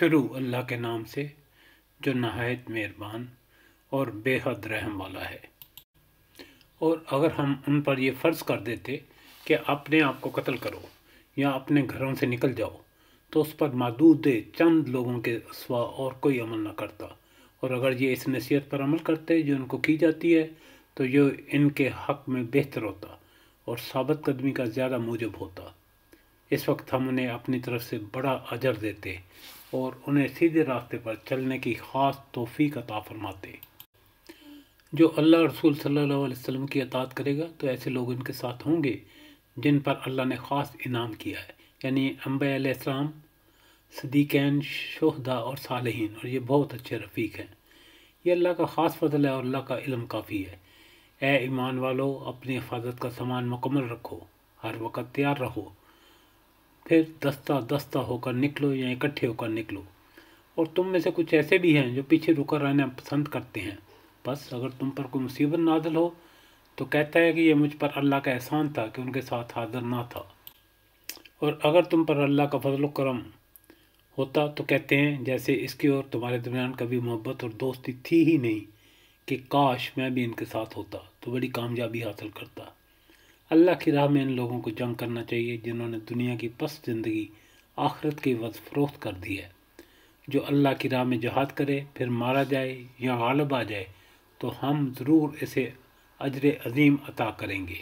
شروع اللہ کے نام سے جو نہایت مہربان اور بے حد رحم والا ہے۔ اور اگر ہم ان پر یہ فرض کر دیتے کہ اپنے آپ کو قتل کرو یا اپنے گھروں سے نکل جاؤ تو اس پر محدود چند لوگوں کے سوا اور کوئی عمل نہ کرتا، اور اگر یہ اس نصیحت پر عمل کرتے جو ان کو کی جاتی ہے تو یہ ان کے حق میں بہتر ہوتا اور ثابت قدمی کا زیادہ موجب ہوتا۔ اس وقت ہم انہیں اپنی طرف سے بڑا اجر دیتے اور انہیں سیدھے راستے پر چلنے کی خاص توفیق عطا فرماتے۔ جو اللہ اور رسول صلی اللہ علیہ وسلم کی اطاعت کرے گا تو ایسے لوگ ان کے ساتھ ہوں گے جن پر اللہ نے خاص انعام کیا ہے، یعنی انبیاء علیہ السلام، صدیقین، شہداء اور صالحین، اور یہ بہت اچھے رفیق ہیں۔ یہ اللہ کا خاص فضل ہے اور اللہ کا علم کافی ہے۔ اے ایمان والو، اپنی حفاظت کا سامان مکمل رکھو، ہر وقت تیار رہو، پھر دستہ دستہ ہو کر نکلو یا اکٹھے ہو کر نکلو۔ اور تم میں سے کچھ ایسے بھی ہیں جو پیچھے رک کر رہنا پسند کرتے ہیں، بس اگر تم پر کوئی مصیبت نازل ہو تو کہتا ہے کہ یہ مجھ پر اللہ کا احسان تھا کہ ان کے ساتھ حاضر نہ تھا، اور اگر تم پر اللہ کا فضل و کرم ہوتا تو کہتے ہیں جیسے اس کی اور تمہارے درمیان کبھی محبت اور دوستی تھی ہی نہیں کہ کاش میں بھی ان کے ساتھ ہوتا تو بڑی کامیابی حاصل کرتا۔ اللہ کی راہ میں ان لوگوں کو جنگ کرنا چاہیے جنہوں نے دنیا کی پست زندگی آخرت کی عوض فروخت کر دی ہے۔ جو اللہ کی راہ میں جہاد کرے پھر مارا جائے یا غالب آ جائے تو ہم ضرور اسے اجر عظیم عطا کریں گے۔